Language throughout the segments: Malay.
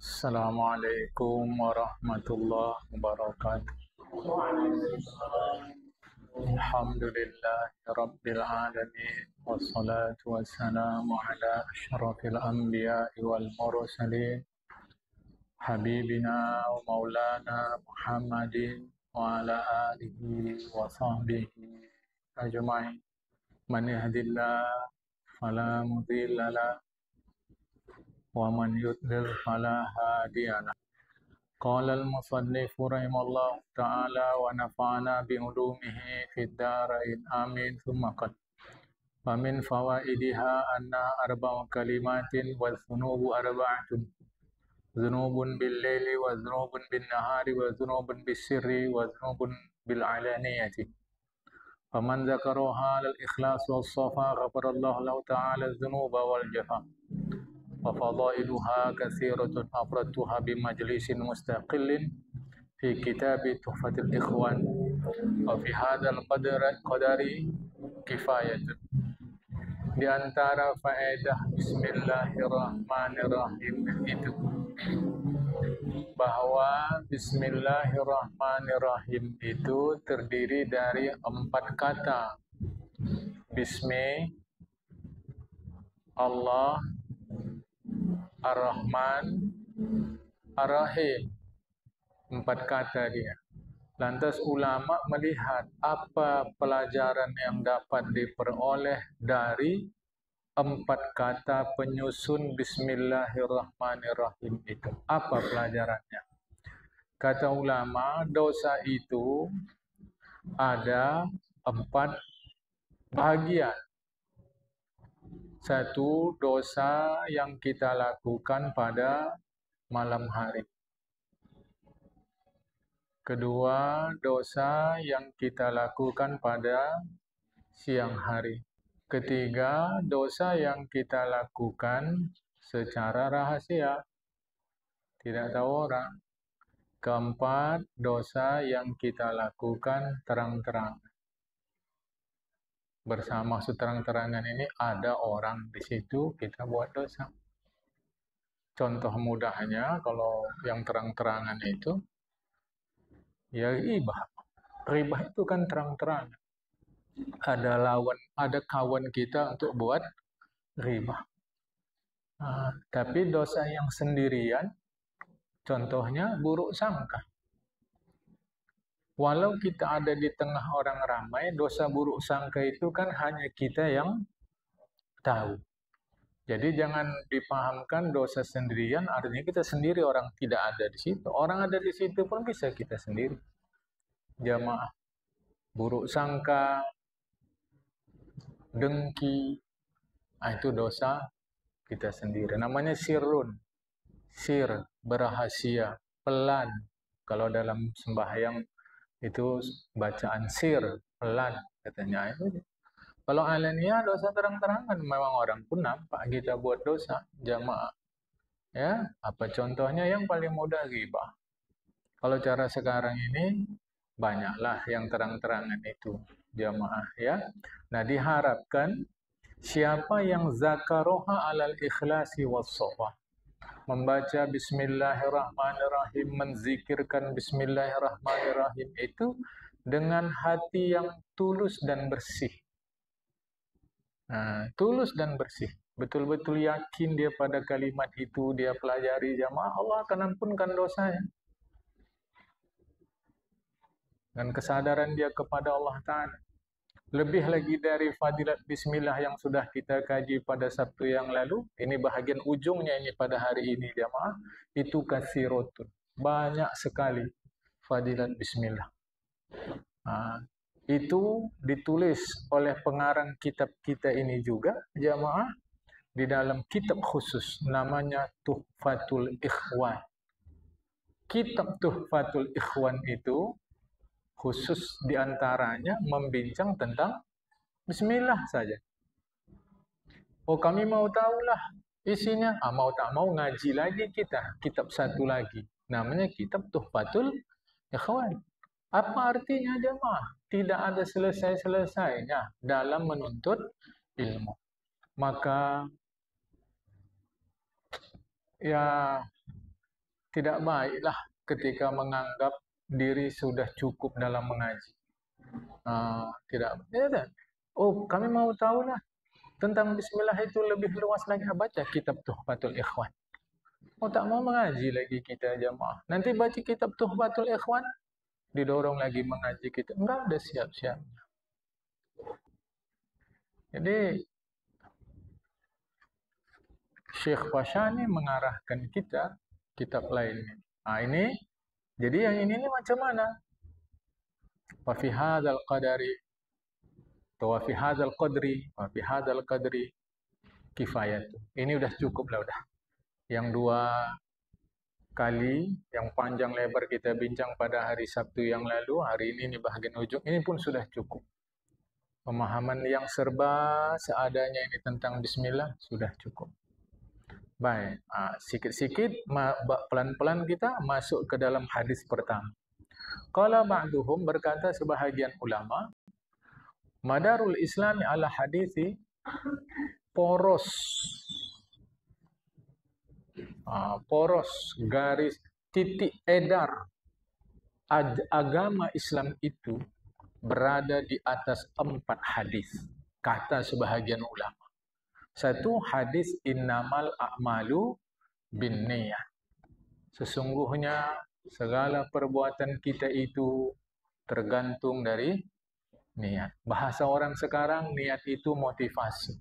Assalamualaikum warahmatullahi wabarakatuh. Alhamdulillahi rabbil alamin wassalatu wassalamu ala asyrafil anbiya'i wal mursalin habibina wa maulana Muhammadin wa ala alihi wa sahbihi ajma'in. Man yahdihillahu fala mudilla lahu wa man yudlil fala hadiya lahu. Qala al-musannif rahimahullah ta'ala wa nafa'ana bi'ulumihi fid darain amin thumma qad wa min fawaidiha anna arba'u kalimatin wa dhunubu arba'atun dhunubun bil laili wa dhunubun bin nahari wa dhunubun bis sirri wa dhunubun bil alaniyati faman dzakaraha al ikhlas was safa ghafarallahu lahu ta'ala dhunuba wal jafa wa fadailuha katsiratun afradtuha bi majlisin mustaqillin fi kitab Tuhfatul Ikhwan wa fi hadzal qadari kifayatun. Di antara faedah Bismillahirrahmanirrahim itu bahwa Bismillahirrahmanirrahim itu terdiri dari 4 kata. Bismi, Allah, Ar-Rahman, Ar-Rahim. 4 kata dia. Lantas ulama melihat apa pelajaran yang dapat diperoleh dari 4 kata penyusun Bismillahirrahmanirrahim itu. Apa pelajarannya? Kata ulama, dosa itu ada 4 bahagian. 1, dosa yang kita lakukan pada malam hari. 2, dosa yang kita lakukan pada siang hari. 3, dosa yang kita lakukan secara rahasia, tidak tahu orang. 4, dosa yang kita lakukan terang-terangan. Bersama maksud terang-terangan ini ada orang di situ, kita buat dosa. Contoh mudahnya kalau yang terang-terangan itu ya ribah. Ribah itu kan terang-terangan. Ada kawan kita untuk buat ribah. Tapi dosa yang sendirian, contohnya buruk sangka. Walau kita ada di tengah orang ramai, dosa buruk sangka itu kan hanya kita yang tahu. Jadi jangan dipahamkan dosa sendirian, artinya kita sendiri, orang tidak ada di situ. Orang ada di situ pun bisa kita sendiri. Jamaah. Buruk sangka, dengki, itu dosa kita sendiri. Namanya sirrun. Sir, berahasia, pelan. Kalau dalam sembahyang itu bacaan sir, pelan katanya. Kalau alania dosa terang-terangan, memang orang pun nampak kita buat dosa, jamaah. Ya, apa contohnya? Yang paling mudah ghibah. Kalau cara sekarang ini banyaklah yang terang-terangan itu, jamaah ya. Nah, diharapkan siapa yang zakaroha alal ikhlasi was-shafa, membaca Bismillahirrahmanirrahim, menzikirkan Bismillahirrahmanirrahim itu dengan hati yang tulus dan bersih. Tulus dan bersih. Betul-betul yakin dia pada kalimat itu, dia pelajari, jamaah, Allah akan ampunkan dosanya. Dan kesadaran dia kepada Allah Ta'ala. Lebih lagi dari fadilat Bismillah yang sudah kita kaji pada Sabtu yang lalu, ini bahagian ujungnya ini pada hari ini, jamaah, itu katsirotun. Banyak sekali fadilat Bismillah. Itu ditulis oleh pengarang kitab kita ini juga, jamaah, di dalam kitab khusus, namanya Tuhfatul Ikhwan. Kitab Tuhfatul Ikhwan itu khusus diantaranya membincang tentang Bismillah saja. Oh, kami mau tahulah isinya. Mau tak mau ngaji lagi kita. Kitab satu lagi. Namanya kitab Tuhfatul Ikhwan. Apa artinya, jemaah? Tidak ada selesai-selesainya dalam menuntut ilmu. Maka ya tidak baiklah ketika menganggap diri sudah cukup dalam mengaji. Tidak. Ya, oh, kami mau tahu lah tentang Bismillah itu lebih luas lagi. Baca kitab Tuhfatul Ikhwan. Oh, tak mau mengaji lagi kita jamaah. Nanti baca kitab Tuhfatul Ikhwan, didorong lagi mengaji kita. Enggak ada siap-siap. Jadi Syekh Fashani mengarahkan kita kitab lainnya. Ini jadi yang ini macam mana? Wa fi hadzal qadari wa fi hadzal qadri wa fi hadzal qadri kifayat. Ini udah cukup lah udah. Yang 2 kali yang panjang lebar kita bincang pada hari Sabtu yang lalu, hari ini bahagian ujung ini pun sudah cukup. Pemahaman yang serba seadanya ini tentang Bismillah sudah cukup. Baik, sikit-sikit, pelan-pelan kita masuk ke dalam hadis pertama. Qala ba'duhum, berkata sebahagian ulama, madarul islami ala hadisi, poros, garis, titik edar agama Islam itu berada di atas 4 hadis, kata sebahagian ulama. 1 hadis innamal a'malu binniyah. Sesungguhnya segala perbuatan kita itu tergantung dari niat. Bahasa orang sekarang, niat itu motivasi.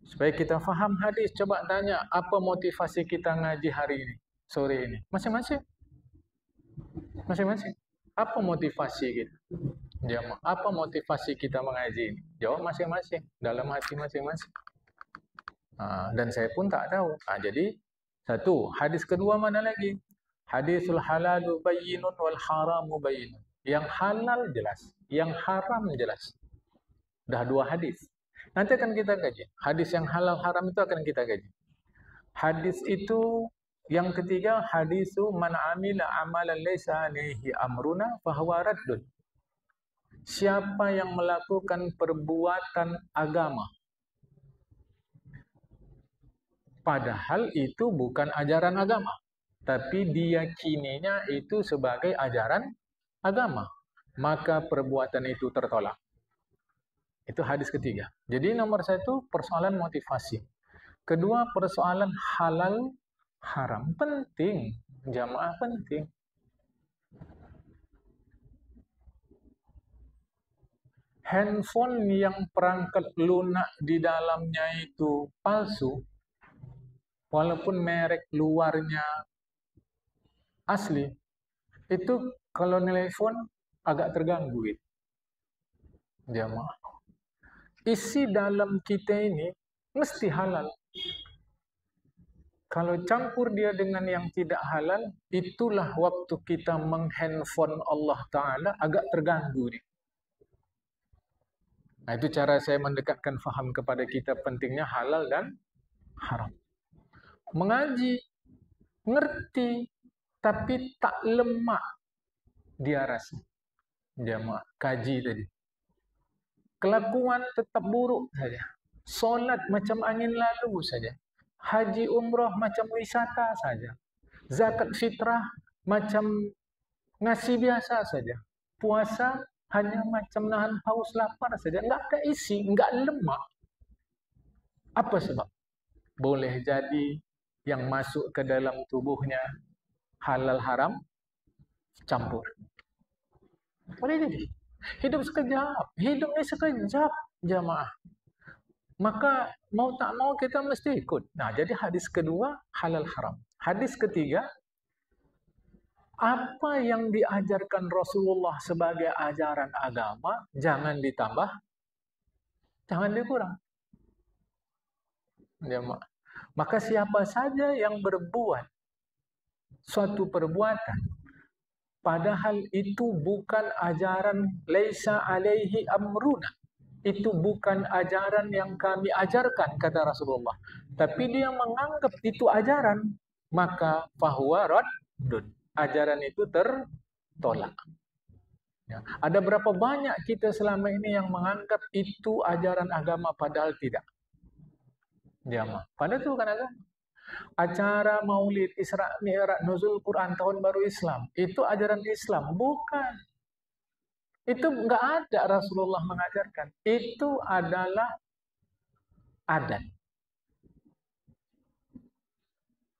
Supaya kita faham hadis, coba tanya, apa motivasi kita ngaji hari ini, sore ini? Masing-masing. Masing-masing. Apa motivasi kita? Jamaah, apa motivasi kita mengaji ini? Jawab masing-masing, dalam hati masing-masing. Dan saya pun tak tahu. Jadi, 1. Hadis kedua mana lagi? Hadisul halalu bayyinun wal haramu bayyinun. Yang halal jelas, yang haram jelas. Dah 2 hadis. Nanti akan kita kaji. Hadis yang halal haram itu akan kita kaji. Hadis itu yang ketiga, hadisu man amila amalan laysa alaihi amruna fahuwa raddun. Siapa yang melakukan perbuatan agama padahal itu bukan ajaran agama, tapi diyakininya itu sebagai ajaran agama, maka perbuatan itu tertolak. Itu hadis ketiga. Jadi nomor 1 persoalan motivasi. Kedua persoalan halal haram. Penting, jamaah penting. Handphone yang perangkat lunak di dalamnya itu palsu, walaupun merek luarnya asli, itu kalau nelpon agak terganggu gitu. Jamaah. Isi dalam kita ini mesti halal. Kalau campur dia dengan yang tidak halal, itulah waktu kita menghandphone Allah Ta'ala agak terganggu nih. Nah, itu cara saya mendekatkan faham kepada kita pentingnya halal dan haram. Mengaji, ngerti, tapi tak lemak dia rasa. Jamaah, kaji tadi. Kelakuan tetap buruk saja. Solat macam angin lalu saja. Haji umrah macam wisata saja. Zakat fitrah macam ngasih biasa saja. Puasa hanya macam nahan haus lapar saja. Enggak ada isi, enggak lemak. Apa sebab? Boleh jadi yang masuk ke dalam tubuhnya halal haram campur. Boleh jadi. Hidup sekejap. Hidup ini sekejap, jamaah. Maka mau tak mau kita mesti ikut. Nah, jadi hadis kedua halal haram. Hadis ketiga, apa yang diajarkan Rasulullah sebagai ajaran agama jangan ditambah, jangan dikurang. Jamaah. Maka siapa saja yang berbuat suatu perbuatan padahal itu bukan ajaran laisa alaihi amruna, itu bukan ajaran yang kami ajarkan, kata Rasulullah, tapi dia menganggap itu ajaran, maka fahuwa raddun, ajaran itu tertolak. Ya. Ada berapa banyak kita selama ini yang menganggap itu ajaran agama padahal tidak. Jamaah. Padahal itu bukan agama. Acara Maulid, Isra Mi'raj, Nuzul Quran, Tahun Baru Islam, itu ajaran Islam? Bukan. Itu nggak ada Rasulullah mengajarkan. Itu adalah adat.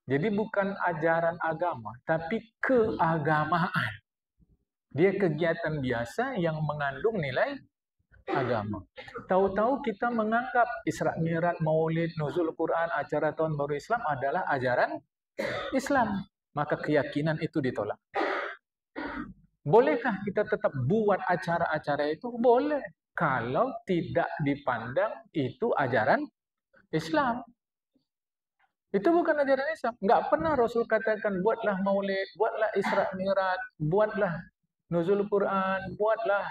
Jadi bukan ajaran agama, tapi keagamaan. Dia kegiatan biasa yang mengandung nilai agama. Tahu-tahu kita menganggap Isra Mi'raj, Maulid, Nuzul Quran, acara Tahun Baru Islam adalah ajaran Islam. Maka keyakinan itu ditolak. Bolehkah kita tetap buat acara-acara itu? Boleh. Kalau tidak dipandang itu ajaran Islam. Itu bukan ajaran Islam. Nggak pernah Rasul katakan, buatlah Maulid, buatlah Isra Mi'raj, buatlah Nuzul Quran, buatlah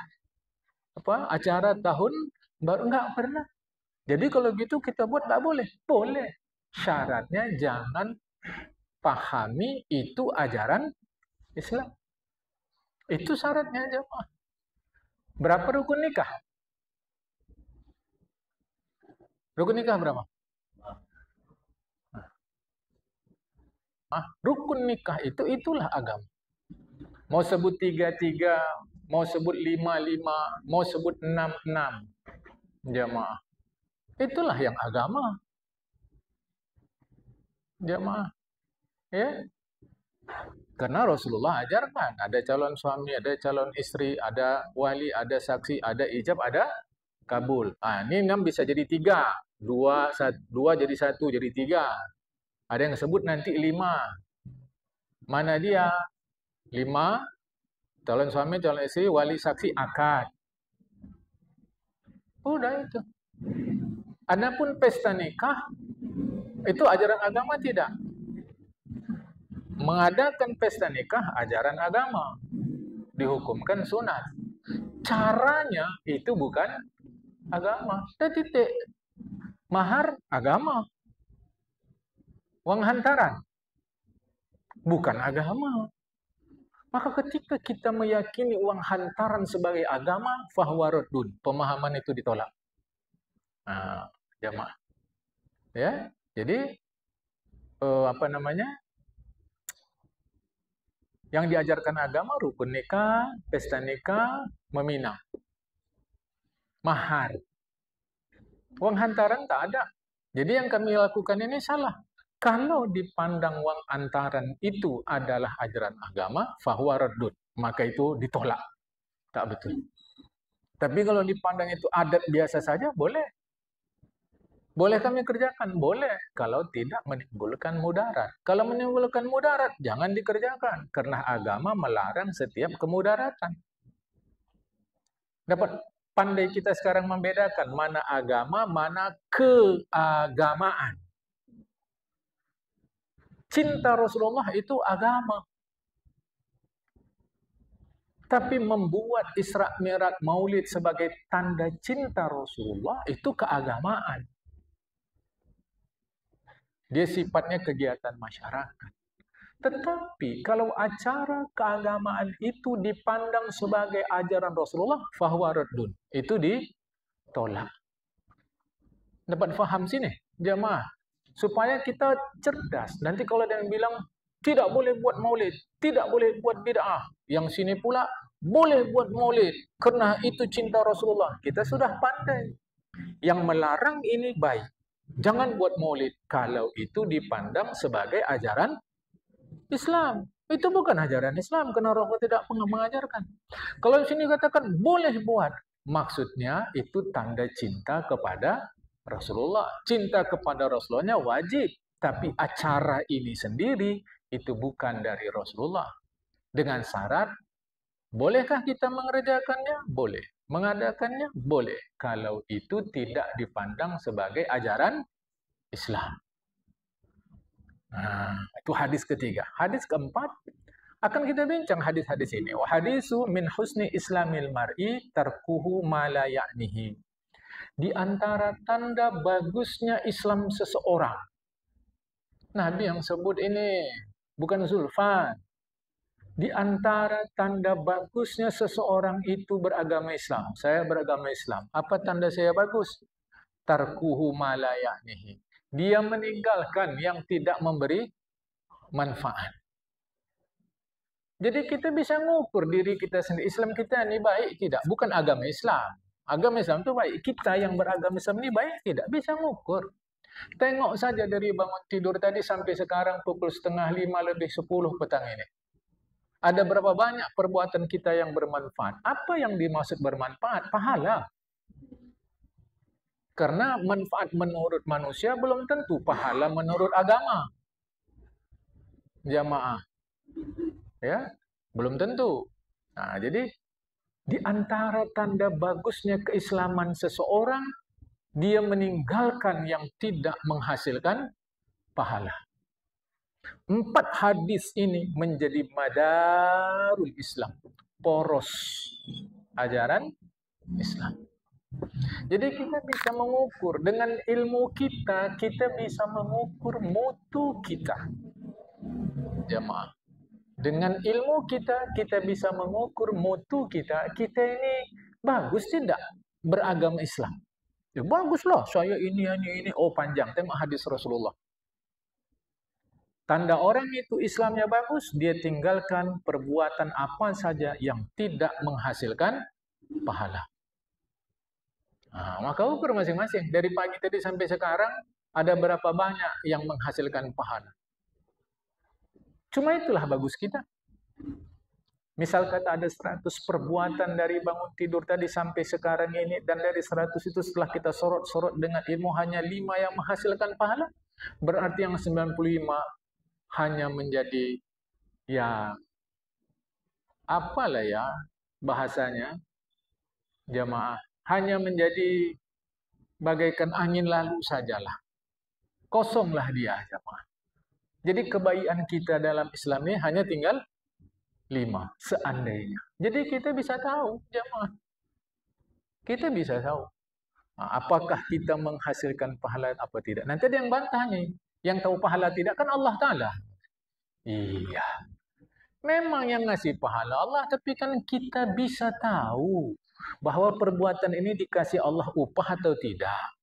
acara tahun baru. Nggak pernah. Jadi kalau gitu kita buat nggak boleh. Boleh. Syaratnya jangan pahami itu ajaran Islam. Itu syaratnya jemaah. Berapa rukun nikah? Rukun nikah berapa? Rukun nikah itulah agama. Mau sebut 33, mau sebut 55, mau sebut 66. Jemaah. Itulah yang agama. Jemaah. Ya. Karena Rasulullah ajarkan, ada calon suami, ada calon istri, ada wali, ada saksi, ada ijab, ada kabul. Ini 6 bisa jadi 3. 2 jadi 1 jadi 3. Ada yang sebut nanti 5. Mana dia? 5, calon suami, calon istri, wali, saksi, akad. Udah itu. Adapun pesta nikah, itu ajaran agama tidak? Mengadakan pesta nikah, ajaran agama. Dihukumkan sunat. Caranya itu bukan agama. Dan titik. Mahar, agama. Uang hantaran, bukan agama. Maka ketika kita meyakini uang hantaran sebagai agama, fahuwa raddun, pemahaman itu ditolak. Jamaah. Ya, jadi yang diajarkan agama rukun nikah, pesta nikah, meminang. Mahar. Uang hantaran tak ada. Jadi yang kami lakukan ini salah. Kalau dipandang uang hantaran itu adalah ajaran agama, fahuwa raddun, maka itu ditolak. Tak betul. Tapi kalau dipandang itu adat biasa saja, boleh. Boleh kami kerjakan? Boleh. Kalau tidak menimbulkan mudarat. Kalau menimbulkan mudarat, jangan dikerjakan. Karena agama melarang setiap kemudaratan. Dapat pandai kita sekarang membedakan mana agama, mana keagamaan. Cinta Rasulullah itu agama. Tapi membuat Isra Mi'raj Maulid sebagai tanda cinta Rasulullah itu keagamaan. Dia sifatnya kegiatan masyarakat. Tetapi kalau acara keagamaan itu dipandang sebagai ajaran Rasulullah, fahuwa raddun. Itu ditolak. Dapat faham sini, jemaah? Supaya kita cerdas. Nanti kalau ada yang bilang, tidak boleh buat maulid, tidak boleh buat bid'ah. Yang sini pula, boleh buat maulid, karena itu cinta Rasulullah. Kita sudah pandai. Yang melarang ini baik. Jangan buat maulid kalau itu dipandang sebagai ajaran Islam. Itu bukan ajaran Islam, karena Rasulullah tidak mengajarkan. Kalau di sini katakan, boleh buat. Maksudnya itu tanda cinta kepada Rasulullah. Cinta kepada Rasulullahnya wajib. Tapi acara ini sendiri itu bukan dari Rasulullah. Dengan syarat, bolehkah kita mengerjakannya? Boleh. Mengadakannya? Boleh. Kalau itu tidak dipandang sebagai ajaran Islam. Itu hadis ketiga. Hadis keempat, akan kita bincang hadis-hadis ini. Wa hadisu min husni islamil mar'i tarkuhu ma la ya'nihi. Di antara tanda bagusnya Islam seseorang. Nabi yang sebut ini bukan Zulfan. Di antara tanda bagusnya seseorang itu beragama Islam. Saya beragama Islam. Apa tanda saya bagus? Tarkuhu ma la ya'nihi. Dia meninggalkan yang tidak memberi manfaat. Jadi kita bisa mengukur diri kita sendiri. Islam kita ini baik tidak? Bukan agama Islam. Agama Islam itu baik. Kita yang beragama Islam ini baik tidak? Bisa mengukur. Tengok saja dari bangun tidur tadi sampai sekarang pukul 4:30 lebih 10 petang ini. Ada berapa banyak perbuatan kita yang bermanfaat? Apa yang dimaksud bermanfaat? Pahala. Karena manfaat menurut manusia belum tentu pahala menurut agama. Jamaah. Ya, belum tentu. Nah, jadi di antara tanda bagusnya keislaman seseorang, dia meninggalkan yang tidak menghasilkan pahala. 4 hadis ini menjadi madarul Islam, poros ajaran Islam. Jadi kita bisa mengukur dengan ilmu kita, kita bisa mengukur mutu kita. Jamaah. Dengan ilmu kita, kita bisa mengukur mutu kita. Kita ini bagus tidak beragama Islam? Ya, baguslah, saya ini. Oh, panjang. Tengok hadis Rasulullah. Tanda orang itu Islamnya bagus, dia tinggalkan perbuatan apa saja yang tidak menghasilkan pahala. Nah, maka ukur masing-masing. Dari pagi tadi sampai sekarang, ada berapa banyak yang menghasilkan pahala? Cuma itulah bagus kita. Misal kata ada 100 perbuatan dari bangun tidur tadi sampai sekarang ini, dan dari 100 itu setelah kita sorot-sorot dengan ilmu hanya 5 yang menghasilkan pahala, berarti yang 95 hanya menjadi, ya, apalah ya bahasanya, jamaah, hanya menjadi bagaikan angin lalu sajalah. Kosonglah dia, jamaah. Jadi kebaikan kita dalam Islam ini hanya tinggal 5, seandainya. Jadi kita bisa tahu, jemaah. Kita bisa tahu. Apakah kita menghasilkan pahala apa tidak. Nanti ada yang bantah nih. Yang tahu pahala tidak kan Allah Ta'ala. Iya. Memang yang ngasih pahala Allah, tapi kan kita bisa tahu bahwa perbuatan ini dikasih Allah upah atau tidak.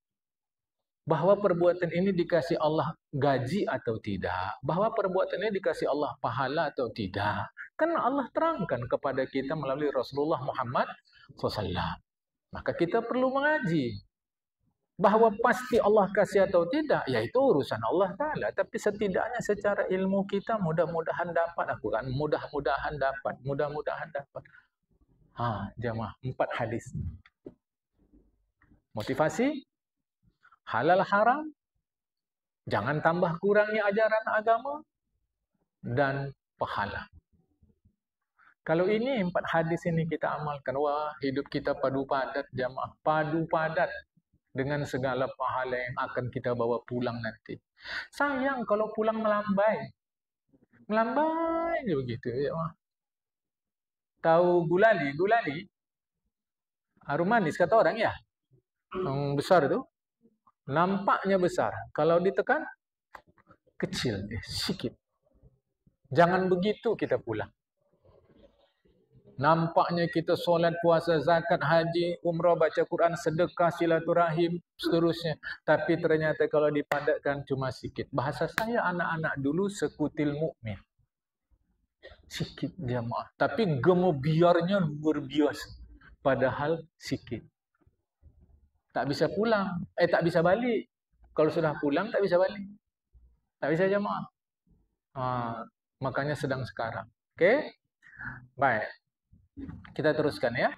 Bahwa perbuatan ini dikasih Allah gaji atau tidak. Bahwa perbuatan ini dikasih Allah pahala atau tidak. Karena Allah terangkan kepada kita melalui Rasulullah Muhammad SAW. Maka kita perlu mengaji. Bahwa pasti Allah kasih atau tidak, yaitu urusan Allah Ta'ala. Tapi setidaknya secara ilmu kita mudah-mudahan dapat. Mudah-mudahan dapat. Jamaah, 4 hadis. Motivasi. Halal haram, jangan tambah kurangnya ajaran agama, dan pahala. Kalau ini 4 hadis ini kita amalkan, wah, hidup kita padu padat, jamaah. Padu padat dengan segala pahala yang akan kita bawa pulang nanti. Sayang kalau pulang melambai. Melambai begitu, jamaah. Tahu gulali? Gulali? Harum manis kata orang ya? Yang besar itu. Nampaknya besar. Kalau ditekan, kecil, sedikit. Jangan begitu kita pulang. Nampaknya kita solat, puasa, zakat, haji, umrah, baca Quran, sedekah, silaturahim, seterusnya. Tapi ternyata kalau dipadatkan cuma sedikit. Bahasa saya anak-anak dulu sekutil mukmin. Sedikit, jamaah. Tapi gemobiarnya luar biasa. Padahal sedikit. Tak bisa pulang, tak bisa balik. Kalau sudah pulang, tak bisa balik. Tak bisa jamaah. Makanya sedang sekarang. Oke? Baik. Kita teruskan ya.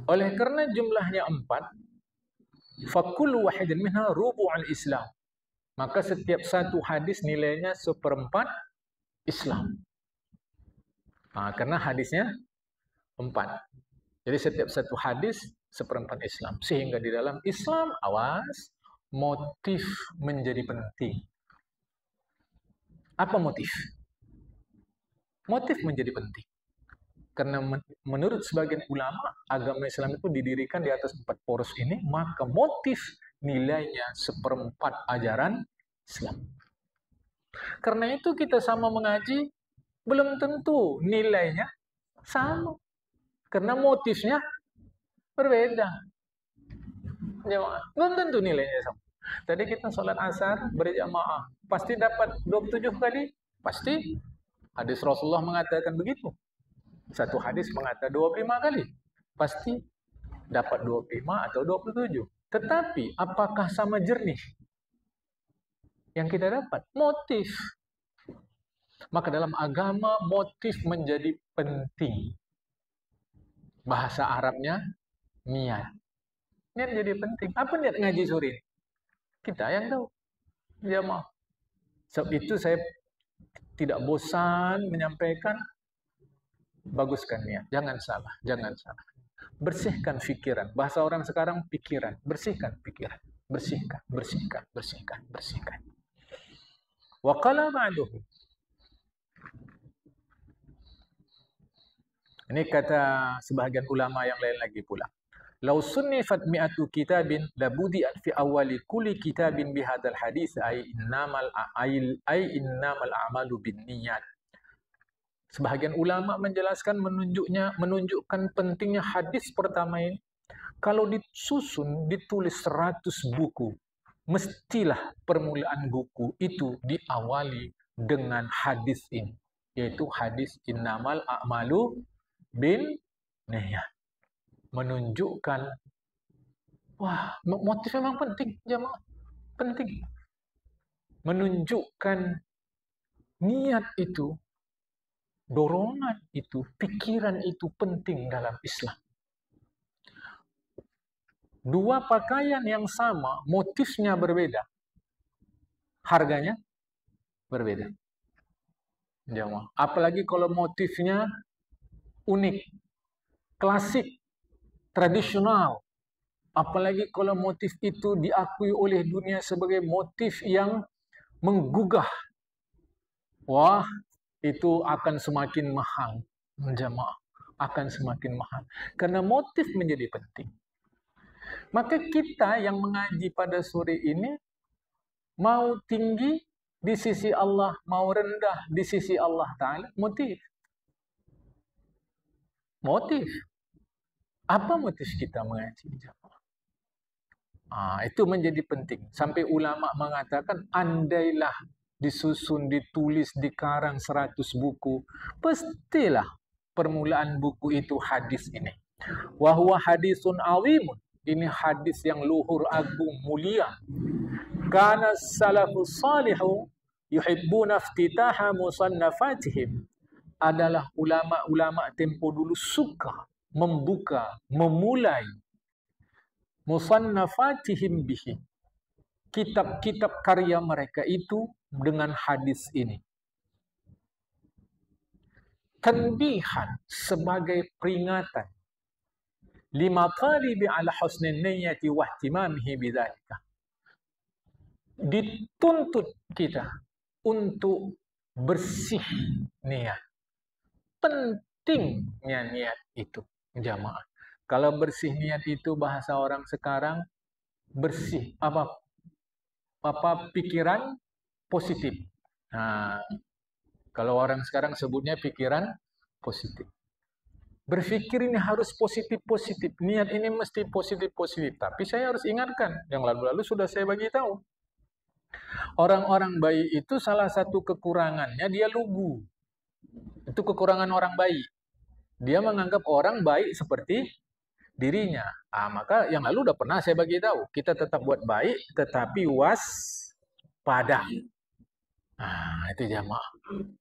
Oleh karena jumlahnya 4, fakul wahidin minha rubu'al Islam. Maka setiap satu hadis nilainya 1/4 Islam. Karena hadisnya 4. Jadi setiap satu hadis 1/4 Islam. Sehingga di dalam Islam, awas, motif menjadi penting. Apa motif? Motif menjadi penting. Karena menurut sebagian ulama, agama Islam itu didirikan di atas 4 poros ini, maka motif nilainya 1/4 ajaran Islam. Karena itu kita sama mengaji, belum tentu nilainya sama. Karena motifnya berbeda. Belum tentu nilainya sama. Tadi kita sholat asar berjamaah, pasti dapat 27 kali? Pasti. Hadis Rasulullah mengatakan begitu. Satu hadis mengatakan 25 kali. Pasti dapat 25 atau 27. Tetapi apakah sama jernih yang kita dapat? Motif. Maka dalam agama motif menjadi penting. Bahasa Arabnya niat. Niat jadi penting. Apa niat ngaji sore ini? Kita yang tahu. Jamaah. Sebab itu saya tidak bosan menyampaikan, baguskan niat. Jangan salah, jangan salah. Bersihkan pikiran. Bahasa orang sekarang pikiran. Bersihkan pikiran. Bersihkan, bersihkan, bersihkan, bersihkan. Wa qala ba'duhu. Ini kata sebahagian ulama yang lain lagi pula. Lau sunnifat mi'atu kitabin labudi'at fi awali kulli kitabin bihadzal hadis ay innamal a'malu binniyat. Sebahagian ulama menjelaskan menunjukkan pentingnya hadis pertama ini. Kalau disusun, ditulis 100 buku, mestilah permulaan buku itu diawali dengan hadis ini, yaitu hadis innamal a'malu binniyat. Menunjukkan, wah, motif memang penting, jamaah. Penting. Menunjukkan niat itu, dorongan itu, pikiran itu penting dalam Islam. Dua pakaian yang sama, motifnya berbeda. Harganya berbeda. Jamaah. Apalagi kalau motifnya unik, klasik, tradisional. Apalagi kalau motif itu diakui oleh dunia sebagai motif yang menggugah. Wah, itu akan semakin mahal. Jamaah, akan semakin mahal. Karena motif menjadi penting. Maka kita yang mengaji pada sore ini, mau tinggi di sisi Allah, mau rendah di sisi Allah Ta'ala, motif. Motif. Apa motif kita mengaji? Itu menjadi penting. Sampai ulama mengatakan, andailah disusun, ditulis, dikarang 100 buku, pastilah permulaan buku itu hadis ini. Wahuwa hadisun awimun. Ini hadis yang luhur, agung, mulia. Kana salafus salihu yuhibbuna iftitaha musannafatihim. Adalah ulama-ulama tempo dulu suka membuka, memulai musannafatihim bihi, kitab-kitab karya mereka itu dengan hadis ini. Tanbihan, sebagai peringatan, lima talibi ala husnin niyyati wa ihtimamihi bidzalika. Dituntut kita untuk bersih niat. Pentingnya niat itu, jamaah. Kalau bersih niat itu bahasa orang sekarang, bersih apa pikiran positif. Nah, kalau orang sekarang sebutnya pikiran positif. Berpikir ini harus positif-positif. Niat ini mesti positif-positif. Tapi saya harus ingatkan, yang lalu-lalu sudah saya bagi tahu. Orang-orang baik itu salah satu kekurangannya dia lugu. Itu kekurangan orang baik. Dia menganggap orang baik seperti dirinya. Maka yang lalu udah pernah saya bagi tahu. Kita tetap buat baik, tetapi waspada. Itu jamaah.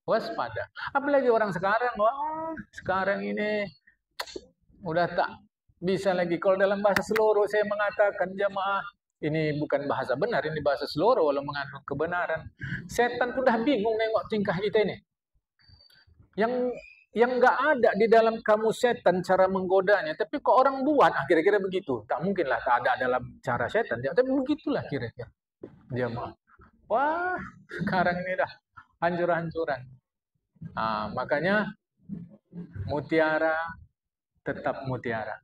Waspada. Apalagi orang sekarang, wah, sekarang ini udah tak bisa lagi. Kalau dalam bahasa Seloro saya mengatakan, jamaah, ini bukan bahasa benar, ini bahasa Seloro walau mengandung kebenaran. Setan sudah bingung nengok tingkah kita ini. Yang nggak ada di dalam kamus setan cara menggodanya, tapi kok orang buat kira-kira begitu. Tak mungkinlah tak ada dalam cara setan, tapi begitulah kira-kira. Jamaah. Wah, sekarang ini dah hancur-hancuran. Makanya mutiara tetap mutiara.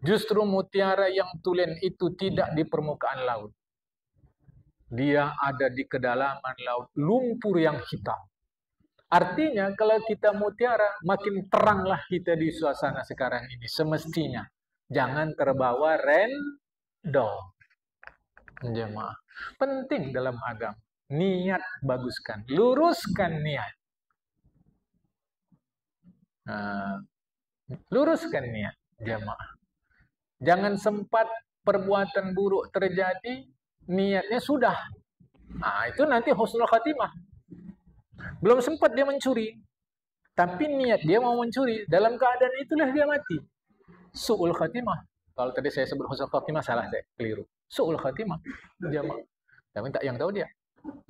Justru mutiara yang tulen itu tidak di permukaan laut. Dia ada di kedalaman laut, lumpur yang hitam. Artinya kalau kita mutiara, makin teranglah kita di suasana sekarang ini. Semestinya. Jangan terbawa random. Jemaah. Penting dalam agama. Niat baguskan. Luruskan niat. Nah, luruskan niat, jemaah. Jangan sempat perbuatan buruk terjadi, niatnya sudah. Nah, itu nanti husnul khatimah. Belum sempat dia mencuri, tapi niat dia mau mencuri. Dalam keadaan itulah dia mati. Su'ul khatimah. Kalau tadi saya sebut husnul khatimah, salah saya, keliru. Su'ul khatimah, jamaah. Tapi tak yang tahu dia.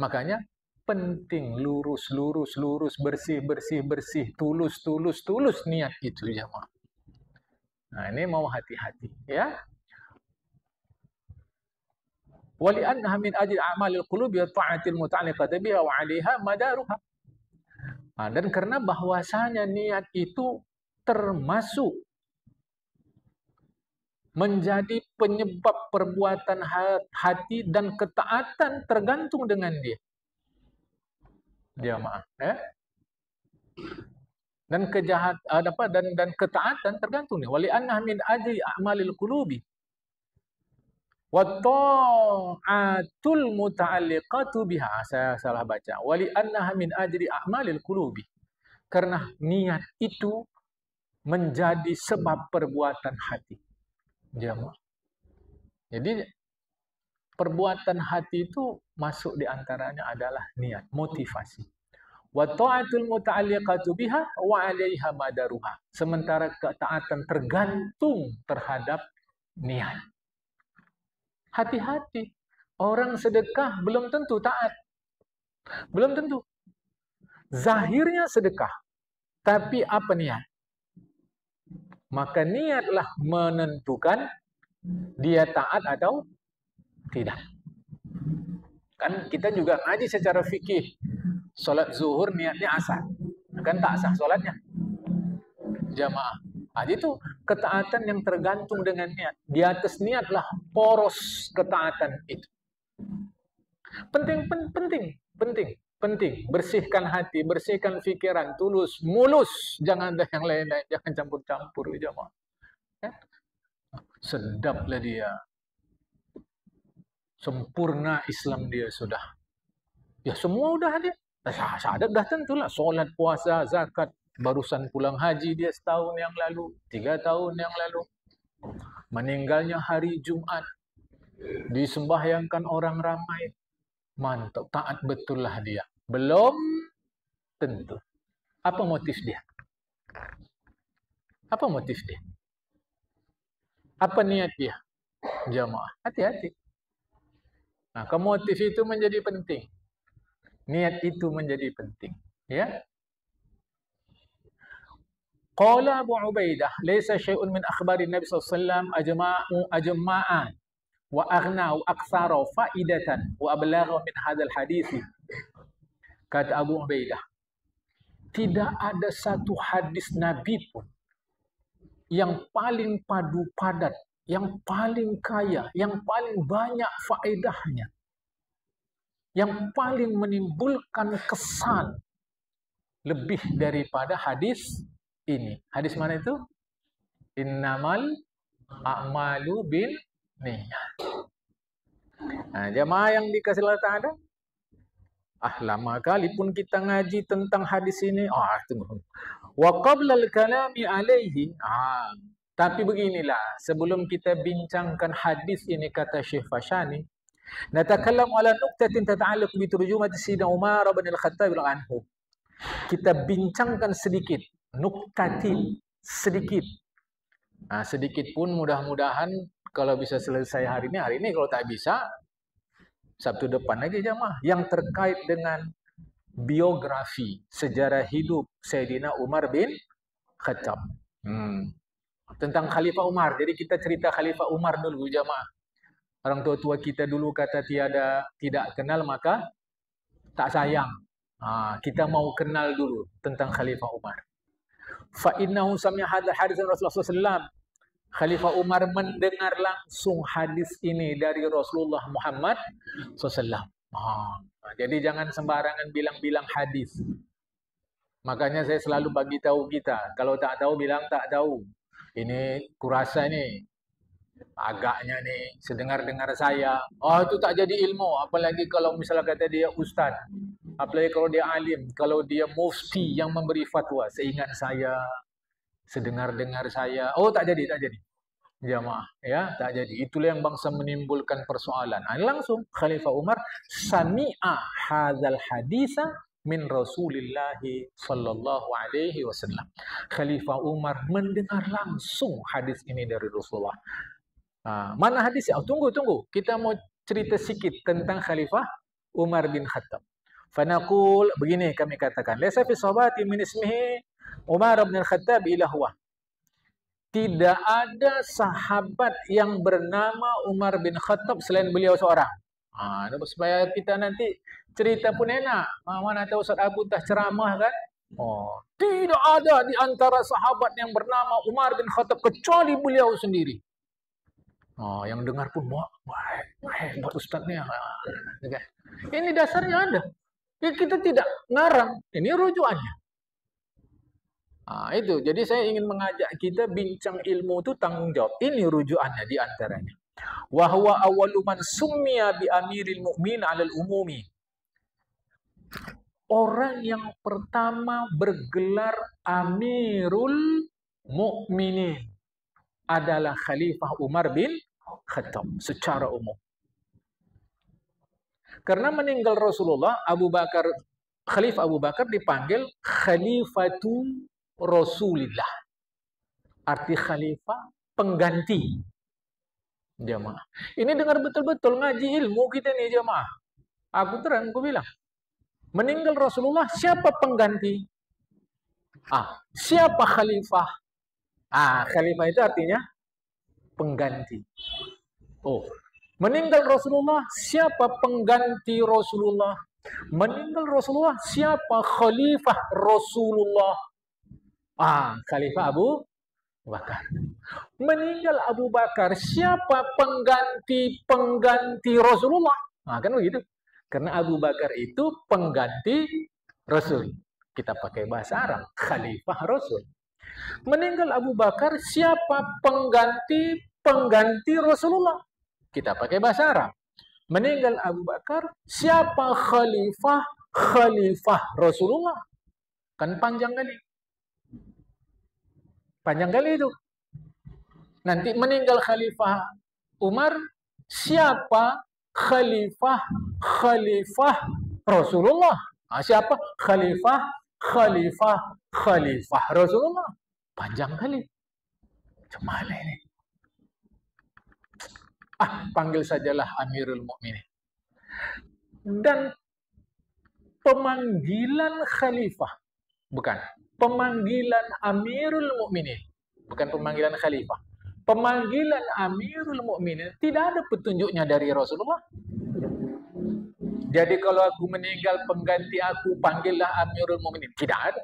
Makanya penting lurus, bersih, tulus niat itu, jamaah. Nah, ini mau hati-hati, ya. Wali'annaha min ajli a'malil qulubi wa ta'atil muta'alliqati biha wa 'alaiha madaruha. Nah, dan karena bahwasanya niat itu termasuk menjadi penyebab perbuatan hati dan ketaatan tergantung dengan dia. Jamaah, ya. Dan dan ketaatan tergantung dia. Wali anna min ajli a'malil qulubi wa ta'atul muta'alliqatu biha. Saya salah baca. Wali anna min ajli a'malil qulubi. Karena niat itu menjadi sebab perbuatan hati. Jamaah. Jadi perbuatan hati itu masuk di antaranya adalah niat, motivasi. Wa ta'atul muta'alliqatu biha wa 'alaiha madaruha. Sementara ketaatan tergantung terhadap niat. Hati-hati. Orang sedekah belum tentu taat. Belum tentu. Zahirnya sedekah, tapi apa niat? Maka niatlah menentukan dia taat atau tidak. Kan kita juga ngaji secara fikih. Salat zuhur niatnya asar. Kan tak sah salatnya. Jamaah. Jadi itu ketaatan yang tergantung dengan niat. Di atas niatlah poros ketaatan itu. Penting. Bersihkan hati, bersihkan pikiran, tulus, mulus. Jangan ada yang lain-lain, jangan campur-campur, jamaah. Ya? Sedaplah dia. Sempurna Islam dia sudah. Ya semua udah ada. Syahadat dah tentulah. Solat, puasa, zakat. Barusan pulang haji dia setahun yang lalu. 3 tahun yang lalu. Meninggalnya hari Jumat. Disembahyangkan orang ramai. Mantap. Taat betul lah dia. Belum tentu. Apa motif dia? Apa motif dia? Apa niat dia? Jamaah. Hati-hati. Nah, motif itu menjadi penting. Niat itu menjadi penting, ya. Qala Abu Ubaidah, "Laisa syai'un min akhbari Nabi sallallahu alaihi wasallam ajma'an wa aghna wa aktsara faidatan wa ablagha min hadzal hadis." Kata Abu Ubaidah, tidak ada satu hadis Nabi pun yang paling padu padat, yang paling kaya, yang paling banyak faedahnya, yang paling menimbulkan kesan lebih daripada hadis ini. Hadis mana itu? Innamal a'malu bin niyyat. Nah, jamaah yang dikasih Allah Ta'ala, lama kali pun kita ngaji tentang hadis ini. Tunggu. Wa qabla al-kalami alaihi. Tapi beginilah, sebelum kita bincangkan hadis ini, kata Syekh Fashani, natakallamu ala nuqtatin tata'allaq bi turjumati Sayyidina Umar bin Al-Khattab anhu. Kita bincangkan sedikit, nuktatin, sedikit. Nah, sedikit pun mudah-mudahan kalau bisa selesai hari ini kalau tak bisa, Sabtu depan aja jamaah. Yang terkait dengan biografi, sejarah hidup Sayyidina Umar bin Khattab. Tentang Khalifah Umar. Jadi kita cerita Khalifah Umar dulu jamaah. Orang tua-tua kita dulu kata tidak kenal maka tak sayang. Kita mau kenal dulu tentang Khalifah Umar. Fa innahu sami'a hadzal hadits Rasulullah SAW. Khalifah Umar mendengar langsung hadis ini dari Rasulullah Muhammad SAW. Jadi jangan sembarangan bilang-bilang hadis. Makanya saya selalu bagi tahu kita. Kalau tak tahu bilang tak tahu. Ini kurasa ini. Agaknya nih, sedengar-dengar saya, oh itu tak jadi ilmu. Apalagi kalau misalnya kata dia ustaz, apalagi kalau dia alim, kalau dia mufti yang memberi fatwa. Seingat saya, sedengar-dengar saya, oh tak jadi, tak jadi. Jamaah, ya tak jadi. Itulah yang bangsa menimbulkan persoalan. Langsung Khalifah Umar sami'a hadzal haditha min Rasulillah sallallahu alaihi wasallam. Khalifah Umar mendengar langsung hadis ini dari Rasulullah. Mana hadisnya? Oh, tunggu. Kita mau cerita sedikit tentang Khalifah Umar bin Khattab. Fanaqul, begini kami katakan, laysa fi sahabati min ismihi Umar bin Khattab illa huwa. Tidak ada sahabat yang bernama Umar bin Khattab selain beliau seorang. Supaya kita nanti cerita pun enak. Mana tahu Ustaz Abu tah ceramah kan? Oh, tidak ada di antara sahabat yang bernama Umar bin Khattab kecuali beliau sendiri. Yang dengar pun wah hebat ustadznya. Ini dasarnya ada. Ya, kita tidak ngarang. Ini rujukannya. Itu. Jadi saya ingin mengajak kita bincang ilmu itu tanggung jawab. Ini rujukannya di antaranya. Wa huwa awwalu man summiya bi amiril mu'min 'alal umumi. Orang yang pertama bergelar Amirul Mukminin adalah Khalifah Umar bin Khattab secara umum. Karena meninggal Rasulullah, Khalifah Abu Bakar dipanggil Khalifatu Rasulillah. Arti khalifah pengganti. Jamaah. Ini dengar betul-betul ngaji ilmu kita nih jamaah. Aku terang, aku bilang. Meninggal Rasulullah, siapa pengganti? Siapa khalifah? Khalifah itu artinya pengganti. Meninggal Rasulullah, siapa pengganti Rasulullah? Meninggal Rasulullah, siapa khalifah Rasulullah? Khalifah Abu Bakar. Meninggal Abu Bakar, siapa pengganti Rasulullah? Kan begitu. Karena Abu Bakar itu pengganti Rasul. Kita pakai bahasa Arab, khalifah Rasul. Meninggal Abu Bakar, siapa pengganti Rasulullah? Kita pakai bahasa Arab. Meninggal Abu Bakar, siapa khalifah Rasulullah? Kan panjang kali. Panjang kali itu. Nanti meninggal Khalifah Umar, siapa khalifah Rasulullah? Siapa khalifah Rasulullah? Panjang kali. Cemana ini? Panggil sajalah Amirul Mukminin. Dan pemanggilan khalifah, bukan. Pemanggilan Amirul Mukminin, bukan pemanggilan khalifah. Pemanggilan Amirul Mukminin tidak ada petunjuknya dari Rasulullah. Jadi kalau aku meninggal, pengganti aku panggillah Amirul Mukminin. Tidak ada.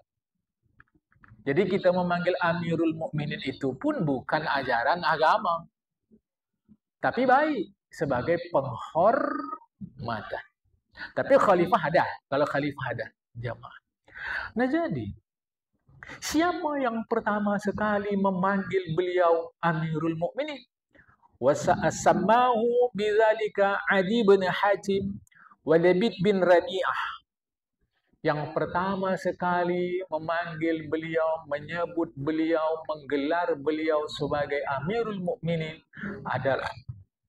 Jadi kita memanggil Amirul Mukminin itu pun bukan ajaran agama. Tapi baik sebagai penghormatan. Tapi khalifah ada. Kalau khalifah ada, jamaah. Nah jadi, siapa yang pertama sekali memanggil beliau Amirul Mukminin? Wasa'asamahu bidzalika Adi bin Hatim wa Labid bin Rabi'ah. Yang pertama sekali memanggil beliau, menyebut beliau, menggelar beliau sebagai Amirul Mukminin adalah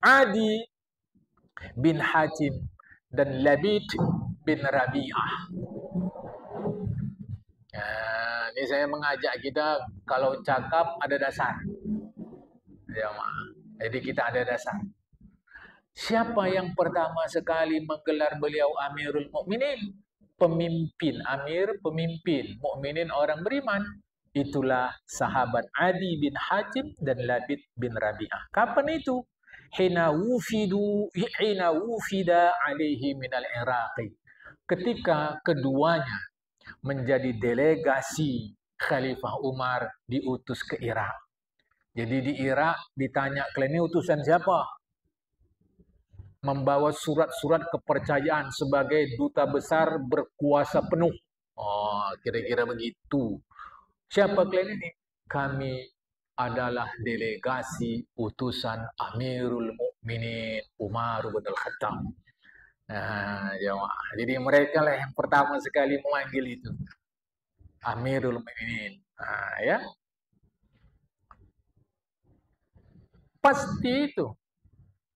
Adi bin Hatim dan Labid bin Rabi'ah. Ini saya mengajak kita kalau cakap ada dasar. Jadi kita ada dasar. Siapa yang pertama sekali menggelar beliau Amirul Mukminin? Pemimpin, Amir, pemimpin, Mukminin orang beriman. Itulah sahabat Adi bin Hatim dan Labid bin Rabi'ah. Kapan itu? Hina wufida alaihi minal Iraqi. Ketika keduanya menjadi delegasi Khalifah Umar diutus ke Irak. Jadi di Irak ditanya, kalian ini utusan siapa? Membawa surat-surat kepercayaan sebagai duta besar berkuasa penuh. Kira-kira begitu. Siapa kalian ini? Kami adalah delegasi utusan Amirul Mukminin Umar bin Al-Khattab. Nah, jemaah. Jadi mereka lah yang pertama sekali memanggil itu Amirul Mukminin. Nah, ya. Pasti itu.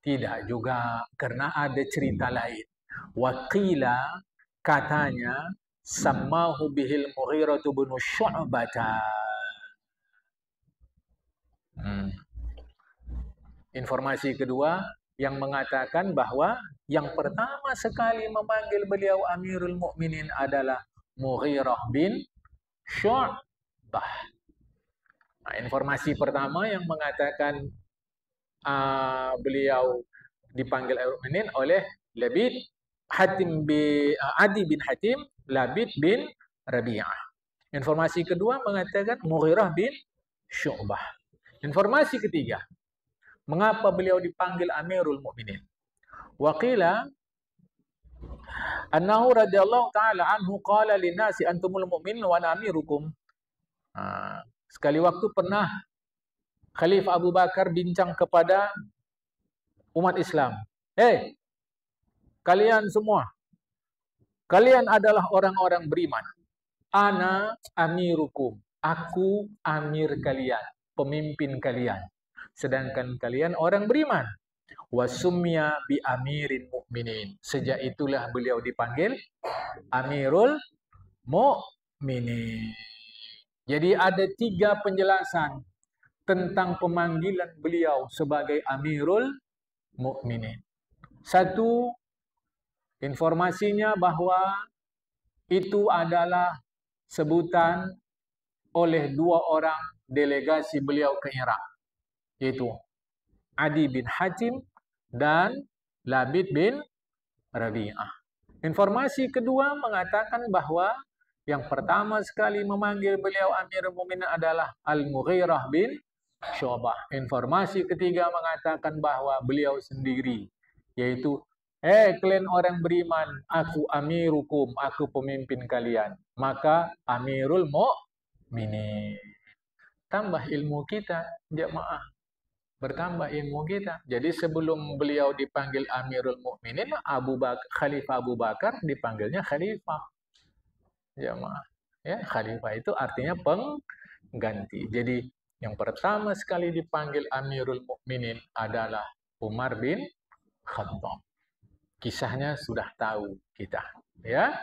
Tidak juga, karena ada cerita lain. Wakila, katanya, sammahu bihil Mughirah bin Syu'bah. Informasi kedua yang mengatakan bahwa yang pertama sekali memanggil beliau Amirul Mukminin adalah Mughirah bin Syu'bah. Nah, informasi pertama yang mengatakan beliau dipanggil Amirul Mukminin oleh Adi bin Hatim, Labid bin Rabi'ah. Informasi kedua mengatakan Mughirah bin Syu'bah. Informasi ketiga, mengapa beliau dipanggil Amirul Mukminin? Waqila annahu radhiyallahu ta'ala anhu qala linnasi antumul mu'minun wa ana amirukum. Sekali waktu pernah Khalifah Abu Bakar bincang kepada umat Islam. Hei, kalian semua, kalian adalah orang-orang beriman. Ana amirukum, aku amir kalian, pemimpin kalian. Sedangkan kalian orang beriman. Wasumya bi amirin mukminin. Sejak itulah beliau dipanggil Amirul Mukminin. Jadi ada 3 penjelasan tentang pemanggilan beliau sebagai Amirul Mukminin. Satu, informasinya bahwa itu adalah sebutan oleh 2 orang delegasi beliau ke Irak, yaitu Adi bin Hatim dan Labid bin Rabi'ah. Informasi kedua mengatakan bahwa yang pertama sekali memanggil beliau Amirul Mukminin adalah Al-Mughirah bin Syu'bah. Informasi ketiga mengatakan bahwa beliau sendiri, yaitu kalian orang beriman, aku amirukum, aku pemimpin kalian. Maka Amirul Mukminin. Tambah ilmu kita, jemaah. Bertambah ilmu kita. Jadi sebelum beliau dipanggil Amirul Mukminin, Khalifah Abu Bakar dipanggilnya Khalifah. Jemaah. Ya, Khalifah itu artinya pengganti. Jadi yang pertama sekali dipanggil Amirul Mukminin adalah Umar bin Khattab. Kisahnya sudah tahu kita, ya.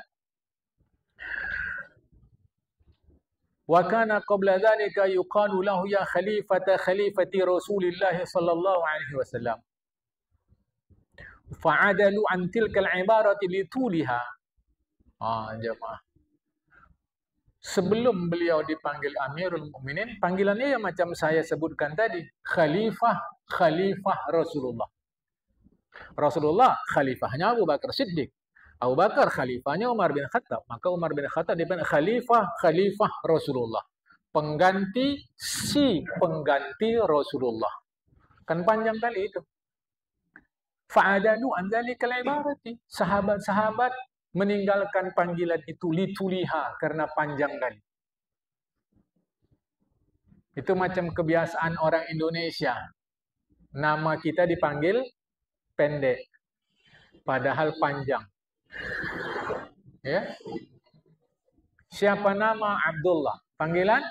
Wa kana qabla dzalika yuqalu lahu ya khalifati Rasulillah sallallahu alaihi wasallam. Fa'adalu an tilka al-ibarati lituliha. Jemaah. Sebelum beliau dipanggil Amirul Mukminin, panggilannya yang macam saya sebutkan tadi, Khalifah Rasulullah. Rasulullah khalifahnya Abu Bakar Siddiq. Abu Bakar khalifahnya Umar bin Khattab. Maka Umar bin Khattab dipanggil Khalifah Rasulullah. Pengganti Rasulullah. Kan panjang kali itu. Fa'adanu an dzalikal ibarati. Sahabat-sahabat meninggalkan panggilan itu lituliha karena panjang kali. Itu macam kebiasaan orang Indonesia. Nama kita dipanggil pendek, padahal panjang. Ya. Siapa nama Abdullah? Panggilan?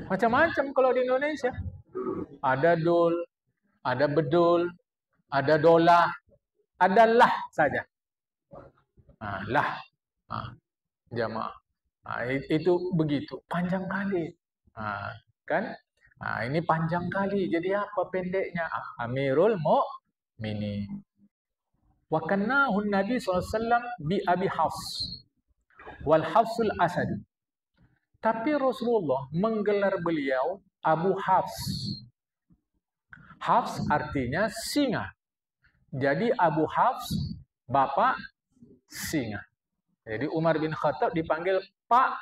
Macam-macam kalau di Indonesia. Ada Dul, ada Bedul, ada Dolah, ada Lah saja. Lah. Jamaah. Itu begitu. Panjang kali. Kan? Ini panjang kali. Jadi apa pendeknya? Amirul Mukminin. Wa kannahu Nabi SAW bi Abi Hafs. Wal Hafsul Asad. Tapi Rasulullah menggelar beliau Abu Hafs. Hafs artinya singa. Jadi Abu Hafs, Bapak Singa. Jadi Umar bin Khattab dipanggil Pak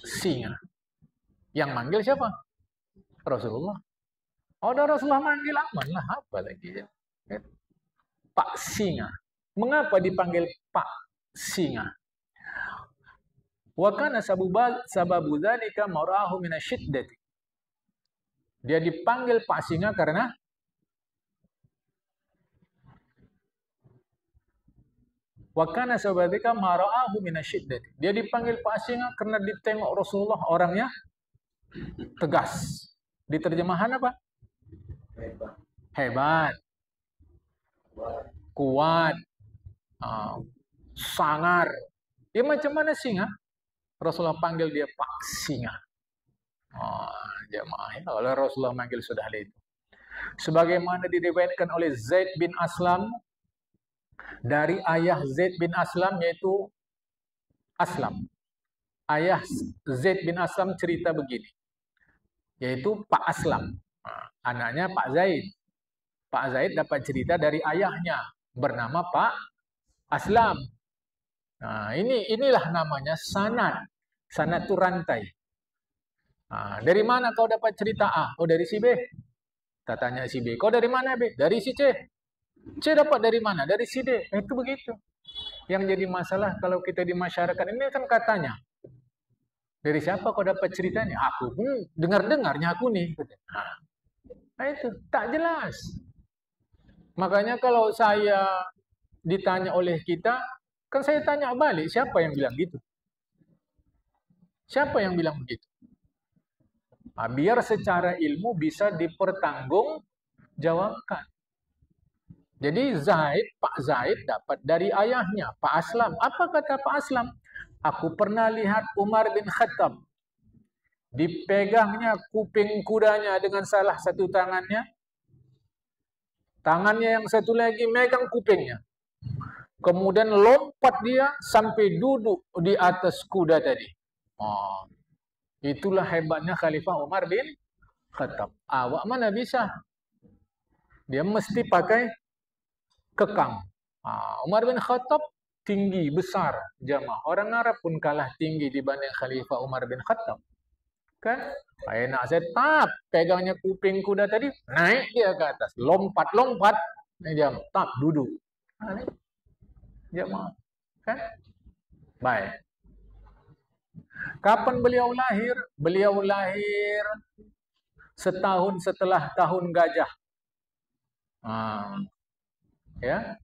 Singa. Yang manggil siapa? Rasulullah. Udah Rasulullah manggil aman lah, apa lagi ya? Pak Singa. Mengapa dipanggil Pak Singa? Wa kana sababu dzalika marahu minasyiddati. Dia dipanggil Pak Singa karena wa kana sababu dzalika marahu minasyiddati. Dia dipanggil Pak Singa karena ditengok Rasulullah orangnya tegas. Di terjemahan apa? Hebat. Kuat. Sangar. Ya macam mana singa? Rasulullah panggil dia Pak Singa. Jamaah ya, kalau Rasulullah manggil sudah itu. Sebagaimana diriwayatkan oleh Zaid bin Aslam dari ayah Zaid bin Aslam yaitu Aslam. Ayah Zaid bin Aslam cerita begini. Yaitu Pak Aslam. Anaknya Pak Zaid. Pak Zaid dapat cerita dari ayahnya bernama Pak Aslam. Nah, inilah namanya sanad. Sanad itu rantai. Dari mana kau dapat cerita A? Oh, dari si B. Kita tanya si B. Kau dari mana B? Dari si C. C dapat dari mana? Dari si D. Itu begitu. Yang jadi masalah kalau kita di masyarakat ini kan katanya. Dari siapa kau dapat ceritanya? Aku pun dengar-dengarnya aku nih. Nah itu tak jelas. Makanya kalau saya ditanya oleh kita, kan saya tanya balik, siapa yang bilang gitu? Siapa yang bilang begitu? Biar secara ilmu bisa dipertanggungjawabkan. Jadi Pak Zaid dapat dari ayahnya, Pak Aslam. Apa kata Pak Aslam? Aku pernah lihat Umar bin Khattab. Dipegangnya kuping kudanya dengan salah satu tangannya. Tangannya yang satu lagi megang kupingnya. Kemudian lompat dia sampai duduk di atas kuda tadi. Itulah hebatnya Khalifah Umar bin Khattab. Awak mana bisa? Dia mesti pakai kekang. Umar bin Khattab tinggi, besar. Jamaah. Orang Arab pun kalah tinggi dibanding Khalifah Umar bin Khattab. Kan? Enak saya tap pegangnya kuping kuda tadi, naik dia ke atas, lompat, dia tap duduk. Jamaah, kan? Baik. Kapan beliau lahir? Beliau lahir setahun setelah tahun gajah. Ya?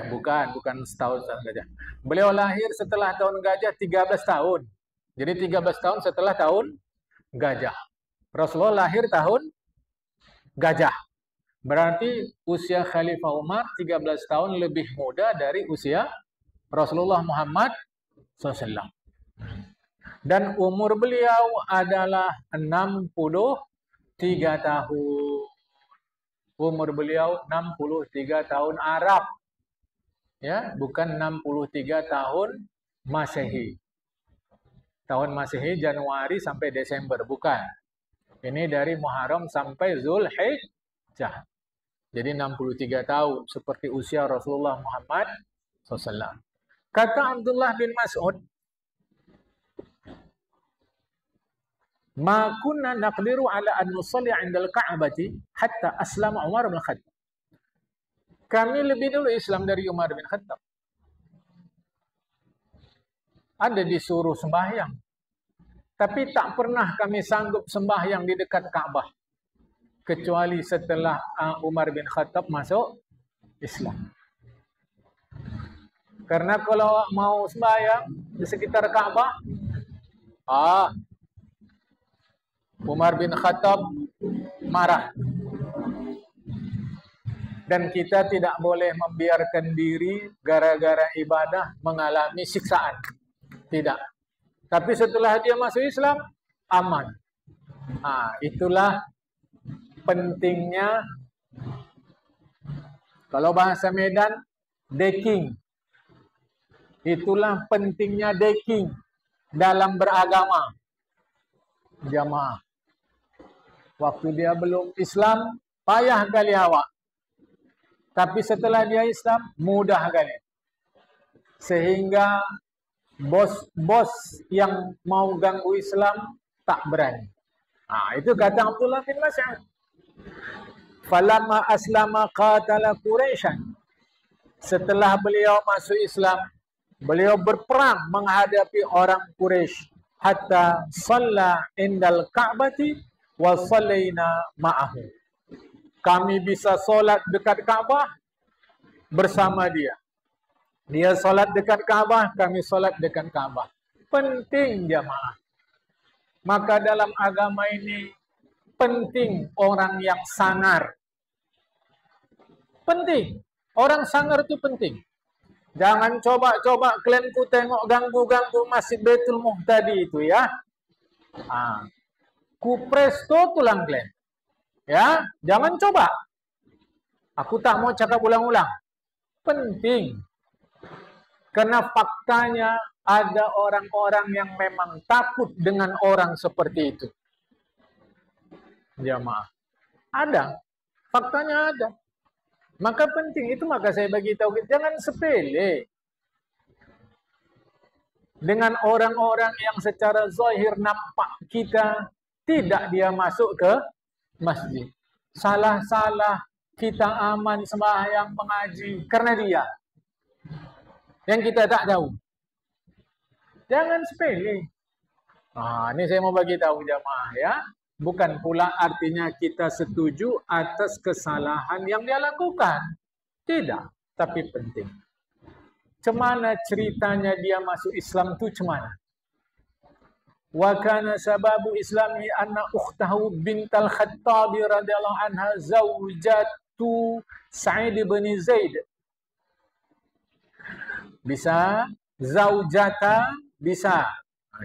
Bukan setahun setelah gajah. Beliau lahir setelah tahun gajah 13 tahun. Jadi 13 tahun setelah tahun gajah. Rasulullah lahir tahun gajah. Berarti usia Khalifah Umar 13 tahun lebih muda dari usia Rasulullah Muhammad SAW. Dan umur beliau adalah 63 tahun. Umur beliau 63 tahun Arab. Ya, bukan 63 tahun Masehi. Tahun Masehi Januari sampai Desember, bukan. Ini dari Muharram sampai Zulhijjah. Jadi 63 tahun seperti usia Rasulullah Muhammad SAW. Kata Abdullah bin Mas'ud, "Ma kunna naqdiru ala an nusalli 'inda al-Ka'bati hatta aslama Umar bin Khattab." Kami lebih dulu Islam dari Umar bin Khattab. Ada disuruh sembahyang. Tapi tak pernah kami sanggup sembahyang di dekat Ka'bah. Kecuali setelah Umar bin Khattab masuk Islam. Karena kalau mau sembahyang di sekitar Ka'bah, Umar bin Khattab marah. Dan kita tidak boleh membiarkan diri gara-gara ibadah mengalami siksaan. Tidak. Tapi setelah dia masuk Islam, aman. Itulah pentingnya, kalau bahasa Medan, decking. Itulah pentingnya decking dalam beragama. Jamaah. Waktu dia belum Islam, payah kali awak. Tapi setelah dia Islam, mudah kali. Sehingga bos-bos yang mau ganggu Islam tak berani. Itu kata Abdullah bin Mas'ud. Falamma aslama qatala Quraisyan. Setelah beliau masuk Islam, Beliau berperang menghadapi orang Quraisy hatta shalla indal Ka'bati wa shallaina ma'ahu. Kami bisa solat dekat Ka'bah bersama dia. Dia solat dekat Ka'bah, kami solat dekat Ka'bah. Penting jamaah. Maka dalam agama ini penting orang yang sangar. Penting. Orang sangar itu penting. Jangan coba-coba kalian ku tengok ganggu-ganggu Masjid Baitul Muhtadi itu ya. Ku presto tulang kalian. Ya, jangan coba. Aku tak mau cakap ulang-ulang. Penting. Karena faktanya ada orang-orang yang memang takut dengan orang seperti itu. Jamaah. Ada. Faktanya ada. Maka penting itu, maka saya bagi tahu, jangan sepele dengan orang-orang yang secara zahir nampak kita tidak dia masuk ke masjid. Salah-salah kita aman sembahyang mengaji karena dia yang kita tak tahu. Jangan sepele. Ini saya mau bagi tahu jamaah ya. Bukan pula artinya kita setuju atas kesalahan yang dia lakukan. Tidak, tapi penting. Cemana ceritanya dia masuk Islam itu cemana? Wa kana sababu islami anna ukhtahu bintal Khattab radhiyallahu anha zaujatu Sa'id bin Zaid. Bisa zaujata bisa.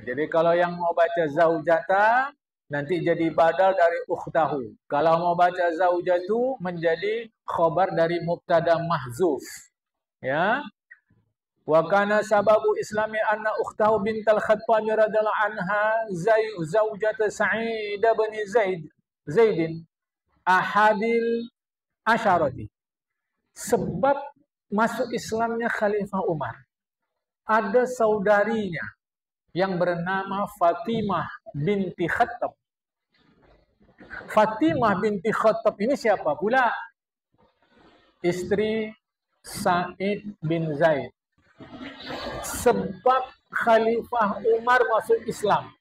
Jadi kalau yang mau baca zaujata nanti jadi badal dari ukhtahu. Kalau mau baca zaujatu menjadi khabar dari mubtada mahzuf. Ya. Wa kana sababu islami anna ukhtahu bintal Khattab radhiyallahu anha zaujata Sa'id bin Zaidin ahadil asyarati. Sebab masuk Islamnya Khalifah Umar, ada saudarinya yang bernama Fatimah binti Khattab. Fatimah binti Khattab ini siapa pula? Istri Sa'id bin Zaid. Sebab Khalifah Umar masuk Islam.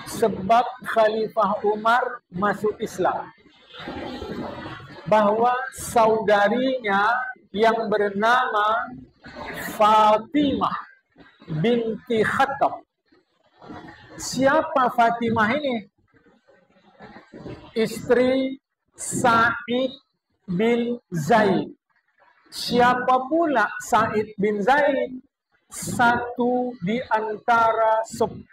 Sebab Khalifah Umar masuk Islam. Bahwa saudarinya yang bernama Fatimah binti Khattab. Siapa Fatimah ini? Istri Sa'id bin Zaid. Siapa pula Sa'id bin Zaid? Satu di antara 10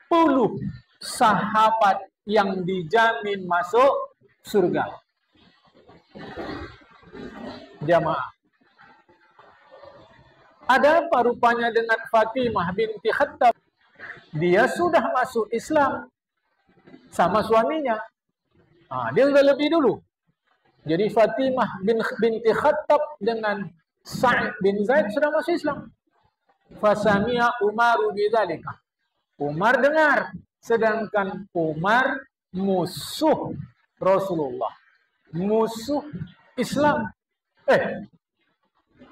sahabat yang dijamin masuk surga. Jamaah. Ada apa rupanya dengan Fatimah binti Khattab? Dia sudah masuk Islam sama suaminya. Dia sudah lebih dulu. Jadi Fatimah binti Khattab dengan Sa'id bin Zaid sudah masuk Islam. Fasami'a Umaru bidzalika. Umar dengar, sedangkan Umar musuh Rasulullah, musuh Islam.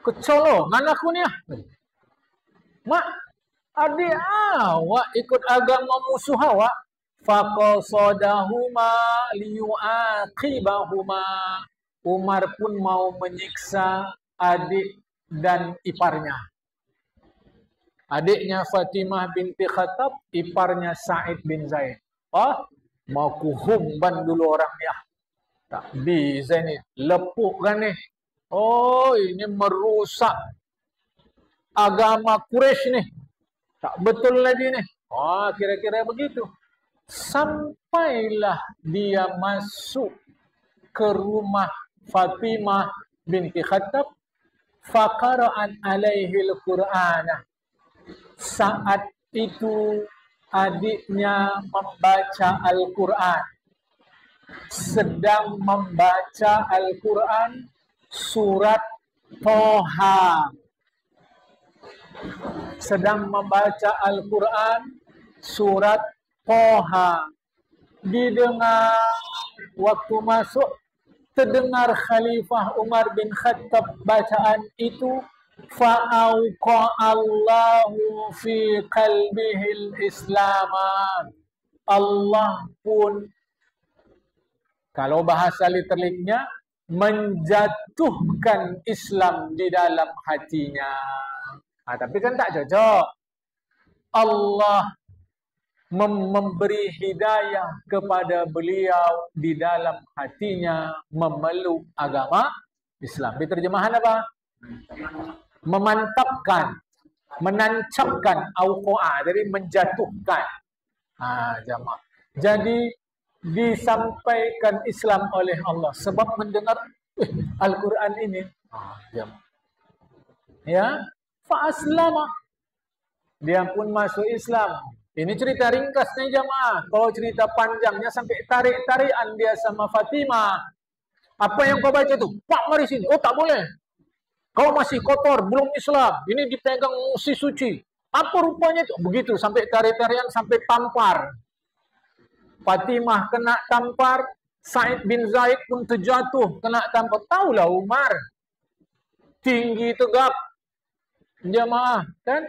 Kecolongan aku ni. Mak, adik awak ikut agama musuh awak. Faqasadahuma liyu'aqibahuma. Umar pun mau menyiksa adik dan iparnya. Adiknya Fatimah binti Khattab, iparnya Sa'id bin Zaid. Mau kuhumban dulu orang ni. Tak bisa ni, lepuk kan ni. Ini merusak agama Quraisy nih. Tak betul lagi nih. Kira-kira begitu. Sampailah dia masuk ke rumah Fatimah binti Khattab. Faqara'an alaihil Qur'ana. Saat itu adiknya membaca Al-Quran. Sedang membaca Al-Quran surat Toha. Sedang membaca Al-Quran surat Toha. Didengar waktu masuk, terdengar Khalifah Umar bin Khattab bacaan itu, fa'auqa'allahu fi qalbihil islama. Allah pun, kalau bahasa literalnya, menjatuhkan Islam di dalam hatinya. Tapi kan tak cocok. Allah memberi hidayah kepada beliau di dalam hatinya memeluk agama Islam. Di terjemahan apa? Memantapkan, menancapkan, auqa'a, jadi menjatuhkan. Jamaah. Jadi disampaikan Islam oleh Allah sebab mendengar Al-Quran ini. Ya, fa'aslama, dia pun masuk Islam. Ini cerita ringkasnya jamaah. Kalau cerita panjangnya sampai tarik-tarikan dia sama Fatimah. Apa yang kau baca itu? Pak, mari sini. Oh, tak boleh. Kau masih kotor, belum Islam. Ini dipegang si suci. Apa rupanya itu? Begitu, sampai tarik-tarikan, sampai tampar. Fatimah kena tampar, Said bin Zaid pun terjatuh, kena tampar. Taulah Umar. Tinggi tegap. Jamaah, kan?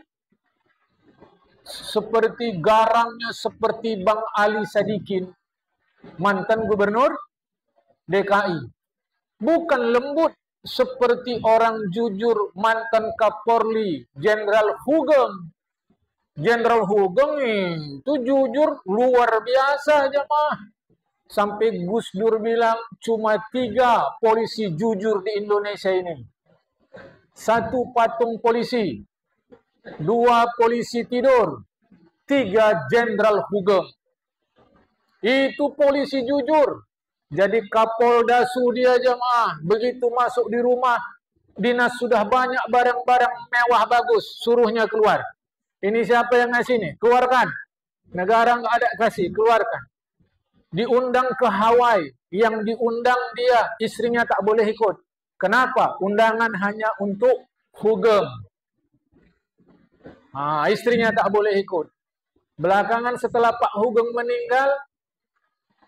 Seperti garangnya, seperti Bang Ali Sadikin, mantan gubernur DKI. Bukan lembut seperti orang jujur mantan Kapolri, Jenderal Hugeng. Jenderal Hugeng itu jujur luar biasa jemaah. Sampai Gus Dur bilang cuma 3 polisi jujur di Indonesia ini. 1 patung polisi, 2 polisi tidur, 3 Jenderal Hugeng. Itu polisi jujur. Jadi Kapolda dia jemaah, begitu masuk di rumah dinas sudah banyak barang-barang mewah bagus, suruhnya keluar. Ini siapa yang ngasih nih? Keluarkan. Negara nggak ada kasih, keluarkan. Diundang ke Hawaii, yang diundang dia, istrinya tak boleh ikut. Kenapa? Undangan hanya untuk Hugeng. Istrinya tak boleh ikut. Belakangan setelah Pak Hugeng meninggal,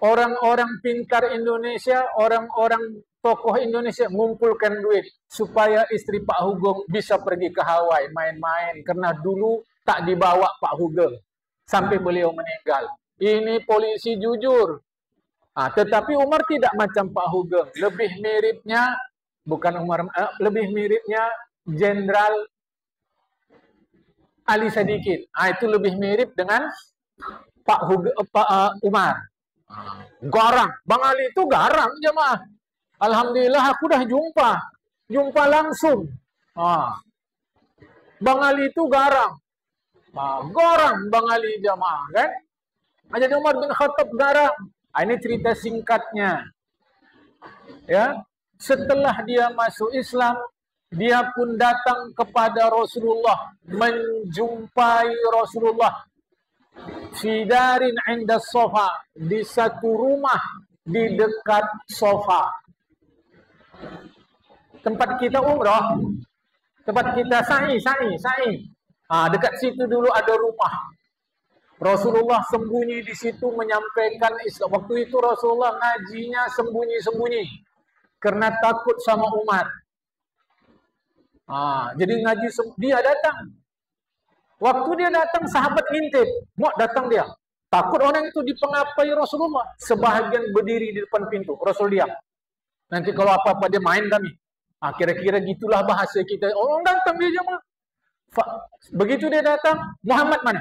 orang-orang pintar Indonesia, orang-orang tokoh Indonesia mengumpulkan duit supaya istri Pak Hugeng bisa pergi ke Hawaii main-main. Karena dulu tak dibawa Pak Hugeng sampai beliau meninggal. Ini polisi jujur. Tetapi Umar tidak macam Pak Hugeng. Lebih miripnya, bukan Umar, lebih miripnya Jenderal Ali Sadikin. Itu lebih mirip dengan Pak Umar. Garang. Bang Ali itu garang jemaah. Alhamdulillah aku dah jumpa langsung. Bang Ali itu garang. Garang Bang Ali jemaah kan. Jadi Umar bin Khattab garang. Ini cerita singkatnya. Ya, setelah dia masuk Islam, dia pun datang kepada Rasulullah, menjumpai Rasulullah fidarin inda sofa, di satu rumah di dekat sofa. Tempat kita umrah, tempat kita sa'i. Dekat situ dulu ada rumah. Rasulullah sembunyi di situ menyampaikan Islam. Waktu itu Rasulullah ngajinya sembunyi-sembunyi karena takut sama Umar. Jadi ngaji dia datang. Waktu dia datang, sahabat ngintip. Mau datang dia. Takut orang itu dipengapai Rasulullah. Sebahagian berdiri di depan pintu. Rasul diam. Nanti kalau apa-apa dia main kami. Kira-kira gitulah bahasa kita. Orang datang dia jemaah. Begitu dia datang, Muhammad mana?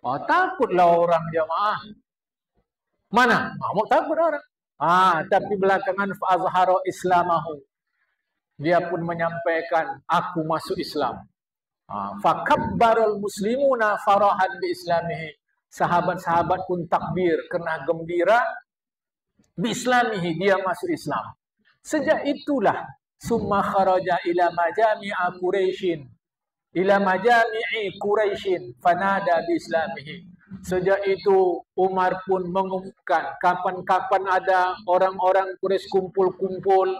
Takutlah orang jemaah. Mana? Mau takut orang. Tapi belakangan fa'azhara islamahu. Dia pun menyampaikan, aku masuk Islam. Fakabbarul muslimuna farahan bi islamihi. Sahabat-sahabat pun takbir karena gembira bi islamihi, dia masuk Islam. Sejak itulah summa kharaja ila majami'a Quraisyin, ila majami'i Quraisyin fanada bi islamihi. Sejak itu Umar pun mengumumkan kapan-kapan ada orang-orang Quraisy kumpul-kumpul,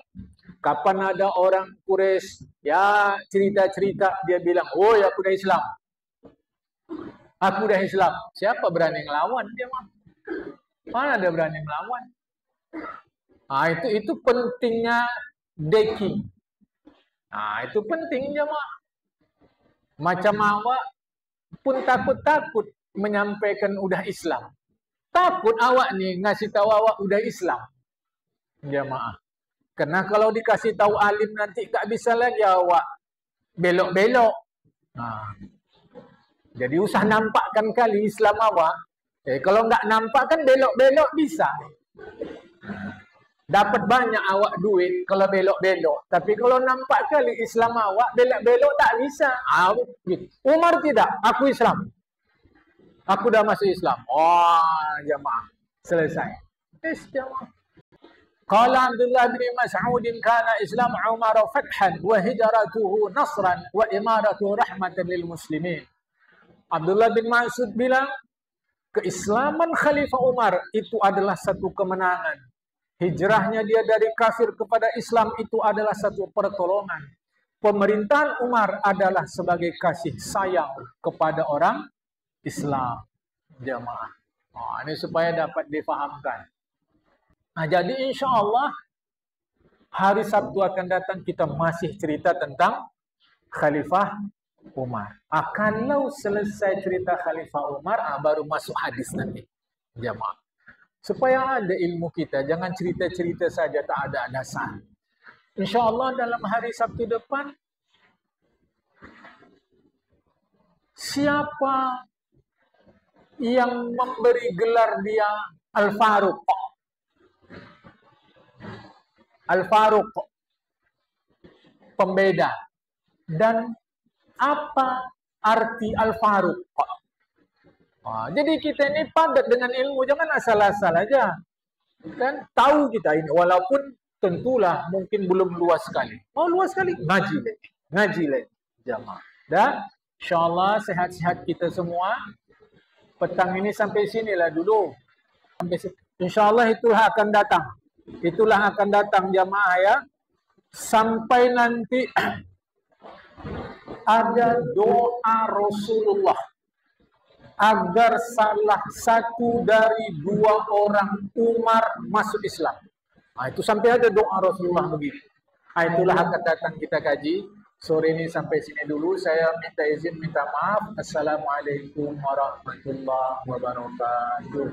kapan ada orang Quraisy ya cerita-cerita, dia bilang, "Oh, aku dah Islam. Aku dah Islam." Siapa berani ngelawan dia mah? Mana ada berani melawan? Itu pentingnya deki. Nah, itu penting jemaah. Macam awak pun takut-takut menyampaikan udah Islam. Takut awak nih ngasih tahu awak udah Islam. Jemaah. Karena kalau dikasih tahu alim nanti tak bisa lagi awak belok-belok. Nah, jadi usah nampakkan kali Islam awak. Kalau nggak nampak kan belok-belok bisa. Dapat banyak awak duit kalau belok-belok. Tapi kalau nampak kali Islam awak, belok-belok tak bisa. Umar tidak, aku Islam. Aku dah masuk Islam. Oh, jamaah. Selesai. Jamaah. Qala Abdullah bin Mas'ud kana Islam Umar fathan wa hijratuhu nasran wa imaratu rahmatan lil muslimin. Abdullah bin Mas'ud bilang, keislaman Khalifah Umar itu adalah satu kemenangan. Hijrahnya dia dari kafir kepada Islam itu adalah satu pertolongan. Pemerintahan Umar adalah sebagai kasih sayang kepada orang Islam. Jamaah. Oh, ini supaya dapat difahamkan. Nah, jadi insya Allah hari Sabtu akan datang kita masih cerita tentang Khalifah Umar. Kalau selesai cerita Khalifah Umar, baru masuk hadis nanti. Jamaah. Supaya ada ilmu kita, jangan cerita-cerita saja tak ada dasar. Insya Allah dalam hari Sabtu depan, siapa yang memberi gelar dia Al-Faruq? Al-Faruq, pembeda. Dan apa arti Al-Faruq? Jadi kita ini padat dengan ilmu, jangan asal-asal aja. Kan tahu kita ini, walaupun tentulah mungkin belum luas sekali. Mau luas sekali, ngaji lagi, jamaah. Dan insyaallah sehat-sehat kita semua. Petang ini sampai sinilah dulu. Insyaallah itulah akan datang. Itulah akan datang jamaah ya. Sampai nanti ada doa Rasulullah agar salah satu dari dua orang Umar masuk Islam. Itu sampai ada doa Rasulullah begitu. Itulah akan datang kita kaji. Sore ini sampai sini dulu. Saya minta izin, minta maaf. Assalamualaikum warahmatullahi wabarakatuh.